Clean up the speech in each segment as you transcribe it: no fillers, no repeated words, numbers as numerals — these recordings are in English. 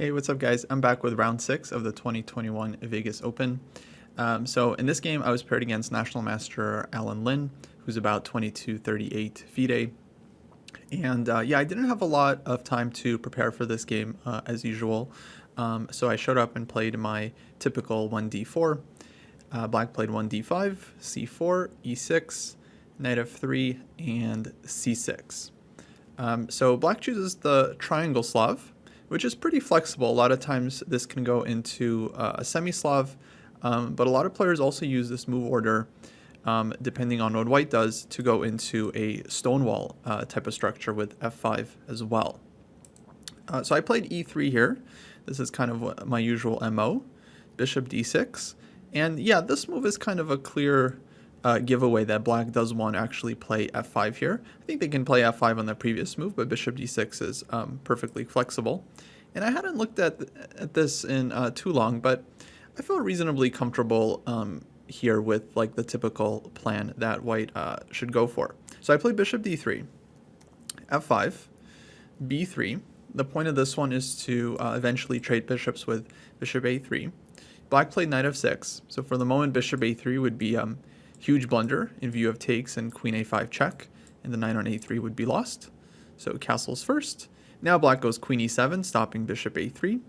Hey, what's up guys? I'm back with round 6 of the 2021 Vegas Open. So in this game, I was paired against National Master Alan Lin, who's about 2238 FIDE. And yeah, I didn't have a lot of time to prepare for this game as usual. So I showed up and played my typical 1d4. Black played 1d5, c4, e6, knight f3, and c6. So black chooses the triangle Slav, which is pretty flexible. A lot of times this can go into a semi-Slav, but a lot of players also use this move order, depending on what white does, to go into a Stonewall type of structure with f5 as well. So I played e3 here. This is kind of my usual MO, bishop d6. And yeah, this move is kind of a clear giveaway that black does want to actually play f5 here. I think they can play f5 on the previous move, but bishop d6 is perfectly flexible. And I hadn't looked at this in too long, but I feel reasonably comfortable here with like the typical plan that white should go for. So I played bishop d3, f5, b3. The point of this one is to eventually trade bishops with bishop a3. Black played knight f6. So for the moment, bishop a3 would be huge blunder in view of takes and queen a5 check, and the knight on a3 would be lost. So castles first. Now black goes queen e7, stopping bishop a3.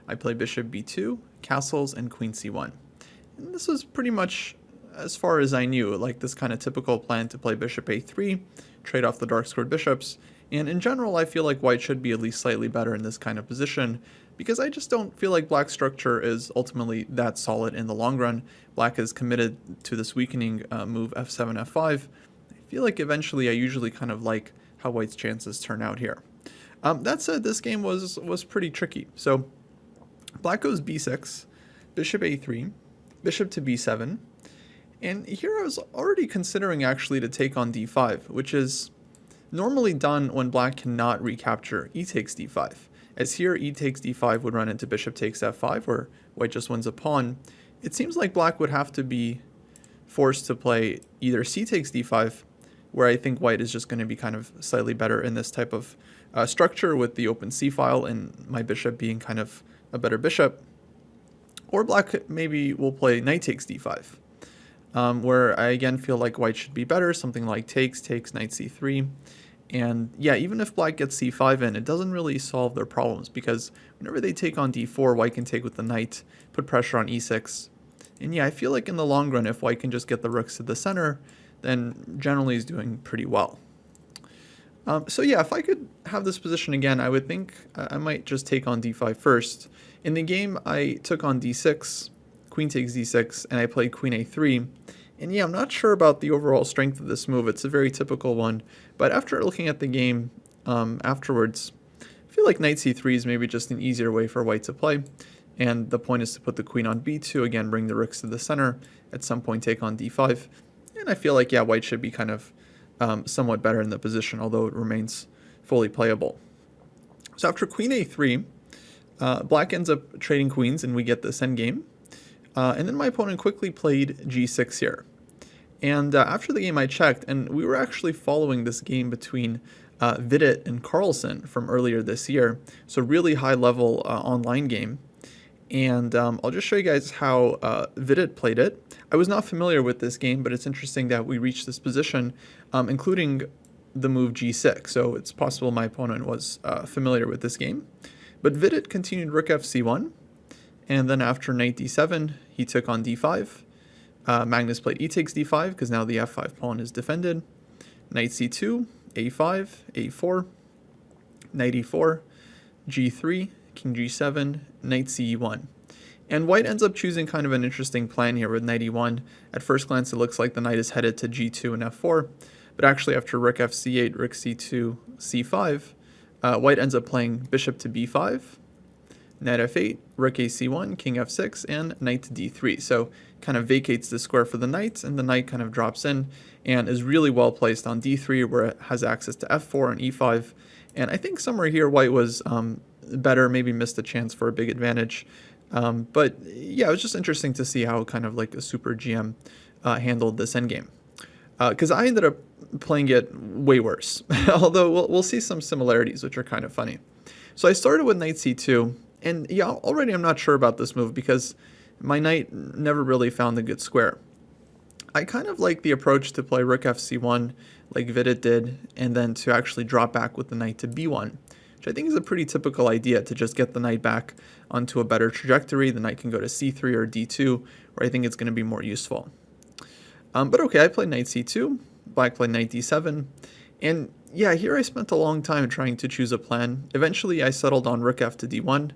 I play bishop b2, castles, and queen c1. And this was pretty much as far as I knew, like this kind of typical plan to play bishop a3, trade off the dark squared bishops. And in general, I feel like white should be at least slightly better in this kind of position, because I just don't feel like black's structure is ultimately that solid in the long run. Black is committed to this weakening move f7, f5. I feel like eventually I usually kind of like how white's chances turn out here. That said, this game was pretty tricky. So black goes b6, bishop a3, bishop to b7, and here I was already considering actually to take on d5, which is normally done when black cannot recapture e takes d5. As here, e takes d5 would run into bishop takes f5, where white just wins a pawn. It seems like black would have to be forced to play either c takes d5, where I think white is just going to be kind of slightly better in this type of structure with the open c file and my bishop being kind of a better bishop. Or black maybe will play knight takes d5, where I again feel like white should be better, something like takes, knight c3. And yeah, even if black gets c5 in, it doesn't really solve their problems, because whenever they take on d4, white can take with the knight, put pressure on e6. And yeah, I feel like in the long run, if white can just get the rooks to the center, then generally is doing pretty well. So yeah, if I could have this position again, I would think I might just take on d5 first. In the game, I took on d6, queen takes d6, and I played queen a3. And yeah, I'm not sure about the overall strength of this move. It's a very typical one. But after looking at the game afterwards, I feel like knight c3 is maybe just an easier way for white to play. And the point is to put the queen on b2, again, bring the rooks to the center, at some point take on d5. And I feel like, yeah, white should be kind of somewhat better in the position, although it remains fully playable. So after queen a3, black ends up trading queens, and we get this endgame. And then my opponent quickly played g6 here. And after the game I checked, and we were actually following this game between FIDE and Carlsen from earlier this year. So really high level online game. And I'll just show you guys how FIDE played it. I was not familiar with this game, but it's interesting that we reached this position, including the move g6. So it's possible my opponent was familiar with this game. But FIDE continued rook fc1. And then after knight d7, he took on d5. Magnus played e takes d5, because now the f5 pawn is defended. Knight c2, a5, a4, knight e4, g3, king g7, knight ce1. And white ends up choosing kind of an interesting plan here with knight e1. At first glance, it looks like the knight is headed to g2 and f4. But actually, after rook fc8, rook c2, c5, white ends up playing bishop to b5, knight f8, rook ac1, king f6, and knight to d3. So kind of vacates the square for the knight, and the knight kind of drops in and is really well placed on d3, where it has access to f4 and e5. And I think somewhere here white was better, maybe missed a chance for a big advantage. But yeah, it was just interesting to see how kind of like a super GM handled this endgame. Because I ended up playing it way worse, although we'll see some similarities, which are kind of funny. So I started with knight c2, And yeah, already I'm not sure about this move because my knight never really found a good square. I kind of like the approach to play rook fc1 like FIDE did, and then to actually drop back with the knight to b1, which I think is a pretty typical idea to just get the knight back onto a better trajectory. The knight can go to c3 or d2, where I think it's going to be more useful. But okay, I played knight c2, black played knight d7, and yeah, here I spent a long time trying to choose a plan. Eventually I settled on rook f to d1.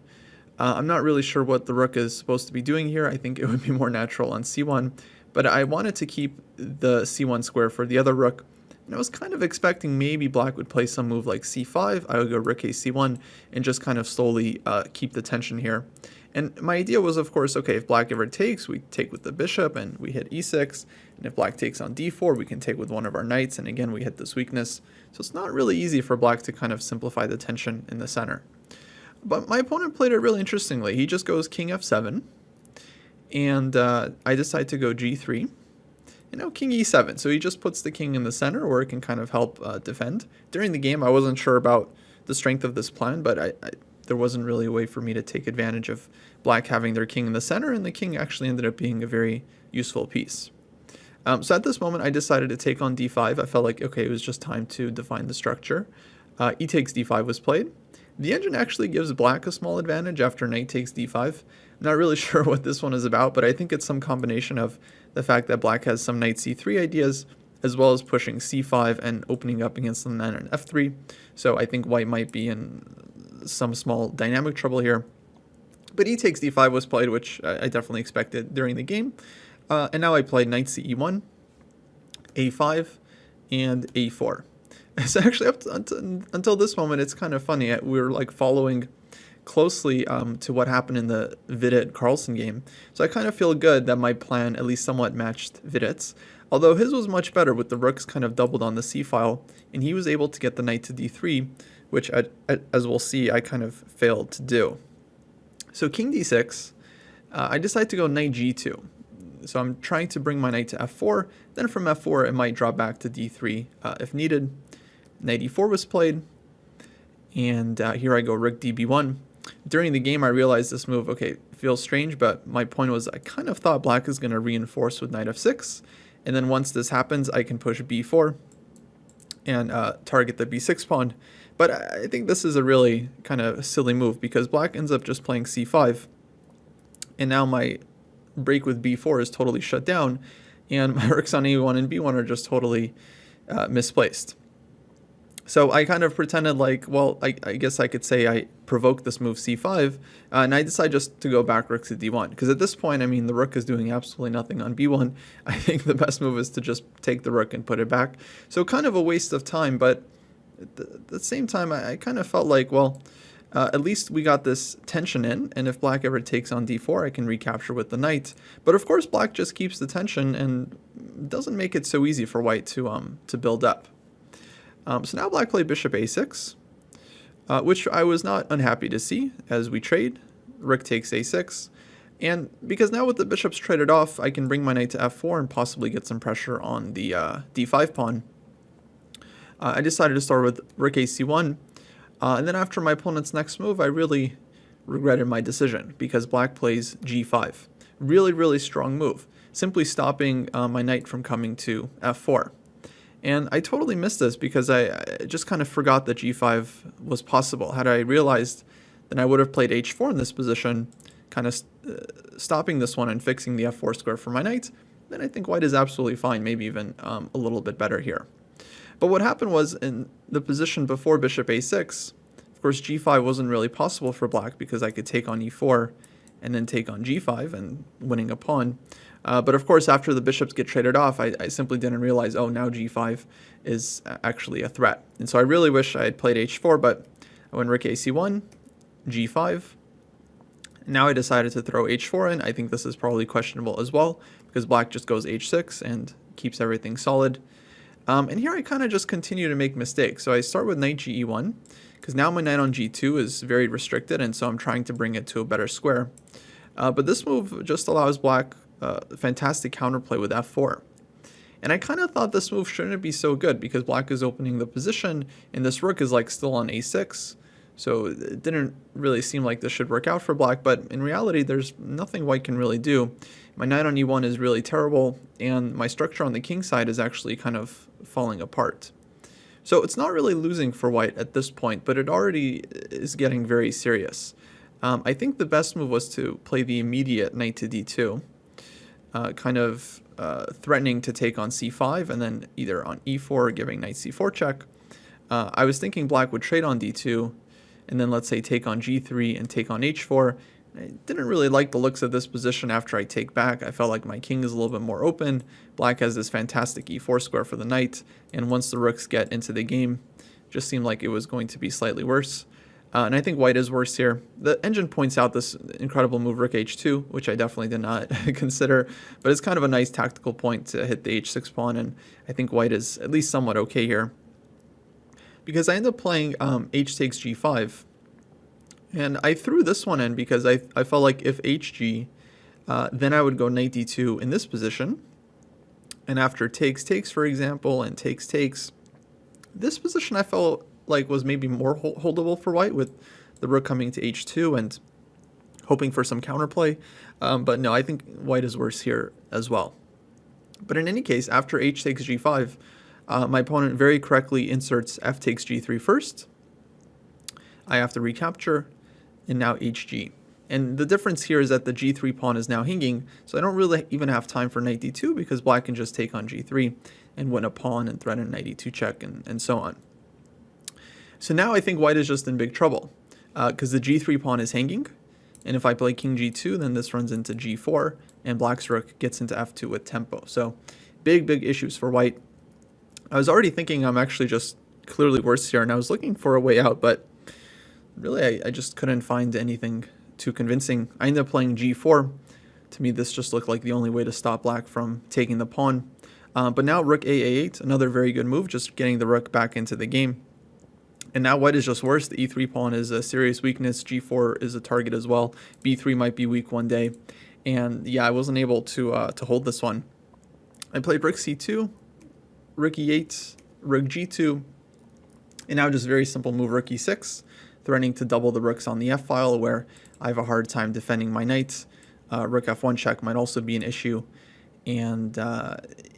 I'm not really sure what the rook is supposed to be doing here. I think it would be more natural on c1, but I wanted to keep the c1 square for the other rook. And I was kind of expecting maybe black would play some move like c5. I would go rook a c1 and just kind of slowly keep the tension here. And my idea was, of course, okay, if black ever takes, we take with the bishop and we hit e6. And if black takes on d4, we can take with one of our knights. And again, we hit this weakness. So it's not really easy for black to kind of simplify the tension in the center. But my opponent played it really interestingly. He just goes king f7. And I decide to go g3. And now king e7. So he just puts the king in the center where it can kind of help defend. During the game, I wasn't sure about the strength of this plan, but there wasn't really a way for me to take advantage of black having their king in the center, and the king actually ended up being a very useful piece. So at this moment, I decided to take on d5. I felt like, okay, it was just time to define the structure. E takes d5 was played. The engine actually gives black a small advantage after knight takes d5. I'm not really sure what this one is about, but I think it's some combination of the fact that black has some knight c3 ideas, as well as pushing c5 and opening up against the knight on f3. So I think white might be in some small dynamic trouble here. But e takes d5 was played, which I definitely expected during the game. And now I played knight ce1, a5, and a4. So actually, until this moment, it's kind of funny. We were like following closely to what happened in the FIDE Carlsen game. So I kind of feel good that my plan at least somewhat matched FIDE's. Although his was much better with the rooks kind of doubled on the c-file, and he was able to get the knight to d3, which, as we'll see, I kind of failed to do. So king d6, I decide to go knight g2. So I'm trying to bring my knight to f4, then from f4 it might drop back to d3 if needed. Knight e4 was played, and here I go rook db1. During the game I realized this move, okay, feels strange, but my point was I kind of thought black is going to reinforce with knight f6, and then once this happens I can push b4 and target the b6 pawn. But I think this is a really kind of silly move because black ends up just playing c5, and now my break with b4 is totally shut down, and my rooks on a1 and b1 are just totally misplaced. So I kind of pretended like, well, I guess I could say I provoked this move c5, and I decide just to go back rook to d1. Because at this point, I mean, the rook is doing absolutely nothing on b1. I think the best move is to just take the rook and put it back. So kind of a waste of time, but at the same time, I kind of felt like, well, at least we got this tension in, and if black ever takes on d4, I can recapture with the knight. But of course, black just keeps the tension and doesn't make it so easy for white to build up. So now black played bishop a6, which I was not unhappy to see as we trade. Rook takes a6, and because now with the bishops traded off, I can bring my knight to f4 and possibly get some pressure on the d5 pawn. I decided to start with rook ac1, and then after my opponent's next move, I really regretted my decision because black plays g5. Really, really strong move, simply stopping my knight from coming to f4. And I totally missed this because I just kind of forgot that g5 was possible. Had I realized, then I would have played h4 in this position, kind of stopping this one and fixing the f4 square for my knight. Then I think white is absolutely fine, maybe even a little bit better here. But what happened was in the position before bishop a6, of course g5 wasn't really possible for black because I could take on e4 and then take on g5 and winning a pawn. But of course, after the bishops get traded off, I simply didn't realize, oh, now g5 is actually a threat. And so I really wish I had played h4, but I went rook ac1, g5. Now I decided to throw h4 in. I think this is probably questionable as well, because black just goes h6 and keeps everything solid. And here I kind of just continue to make mistakes. So I start with knight ge1, because now my knight on g2 is very restricted, and so I'm trying to bring it to a better square. But this move just allows black fantastic counterplay with f4. And I kind of thought this move shouldn't be so good because black is opening the position and this rook is like still on a6. So it didn't really seem like this should work out for black, but in reality, there's nothing white can really do. My knight on e1 is really terrible, and my structure on the king side is actually kind of falling apart. So it's not really losing for white at this point, but it already is getting very serious. I think the best move was to play the immediate knight to d2, kind of threatening to take on c5, and then either on e4 giving knight c4 check. I was thinking black would trade on d2, and then let's say take on g3 and take on h4. I didn't really like the looks of this position after I take back. I felt like my king is a little bit more open. Black has this fantastic e4 square for the knight, and once the rooks get into the game, it just seemed like it was going to be slightly worse. And I think white is worse here. The engine points out this incredible move rook h2, which I definitely did not consider, but it's kind of a nice tactical point to hit the h6 pawn, and I think white is at least somewhat okay here. Because I ended up playing h takes g5, and I threw this one in because I felt like if hg, then I would go knight d2 in this position, and after takes takes, for example, and takes takes, this position I felt like was maybe more holdable for white, with the rook coming to h2 and hoping for some counterplay. But no, I think white is worse here as well. But in any case, after h takes g5, my opponent very correctly inserts f takes g3 first. I have to recapture, and now hg. And the difference here is that the g3 pawn is now hanging, so I don't really even have time for knight d2 because black can just take on g3 and win a pawn and threaten knight e2 check and so on. So now I think white is just in big trouble because the g3 pawn is hanging, and if I play king g2, then this runs into g4, and black's rook gets into f2 with tempo. So big issues for white. I was already thinking I'm actually just clearly worse here, and I was looking for a way out, but really I just couldn't find anything too convincing. I ended up playing g4. To me, this just looked like the only way to stop black from taking the pawn. But now rook a8, another very good move, just getting the rook back into the game. And now white is just worse. The e3 pawn is a serious weakness. g4 is a target as well. b3 might be weak one day. And yeah, I wasn't able to hold this one. I played rook c2, rook e8, rook g2, and now just very simple move rook e6, threatening to double the rooks on the f file where I have a hard time defending my knight. Rook f1 check might also be an issue. And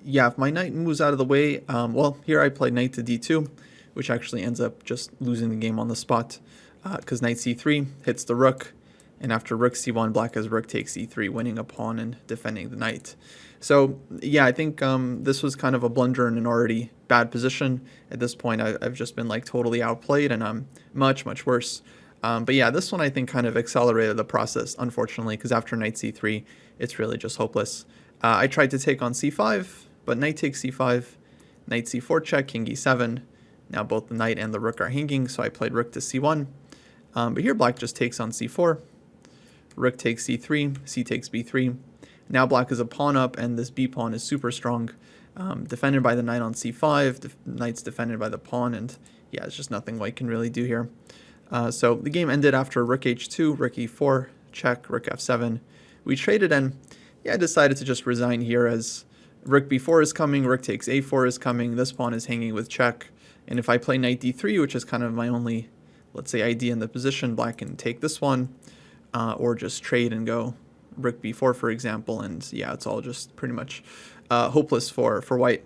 yeah, if my knight moves out of the way, well, here I played knight to d2, which actually ends up just losing the game on the spot because knight c3 hits the rook, and after rook c1, black has rook takes e3, winning a pawn and defending the knight. So yeah, I think this was kind of a blunder in an already bad position. At this point, I've just been like totally outplayed, and I'm much worse. But yeah, this one I think kind of accelerated the process, unfortunately, because after knight c3, it's really just hopeless. I tried to take on c5, but knight takes c5, knight c4 check, king e7. Now both the knight and the rook are hanging, so I played rook to c1. But here black just takes on c4. Rook takes c3, c takes b3. Now black is a pawn up, and this b pawn is super strong. Defended by the knight on c5, knight's defended by the pawn, and yeah, it's just nothing white can really do here. So the game ended after rook h2, rook e4, check, rook f7. We traded, and yeah, I decided to just resign here as rook b4 is coming, rook takes a4 is coming, this pawn is hanging with check. And if I play knight d3, which is kind of my only, let's say, idea in the position, black can take this one, or just trade and go rook b4, for example, and yeah, it's all just pretty much hopeless for white.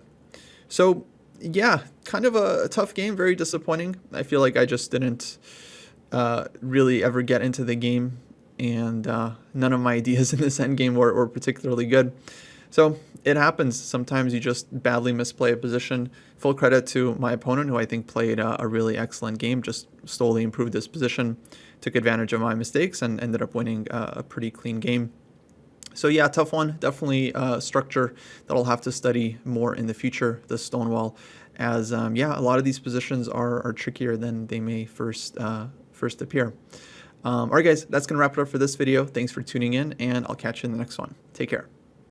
So yeah, kind of a tough game, very disappointing. I feel like I just didn't really ever get into the game, and none of my ideas in this endgame were particularly good. So it happens. Sometimes you just badly misplay a position. Full credit to my opponent, who I think played a really excellent game, just slowly improved his position, took advantage of my mistakes, and ended up winning a pretty clean game. So yeah, tough one. Definitely structure that I'll have to study more in the future, the Stonewall, as yeah, a lot of these positions are trickier than they may first appear. All right, guys, that's going to wrap it up for this video. Thanks for tuning in, and I'll catch you in the next one. Take care.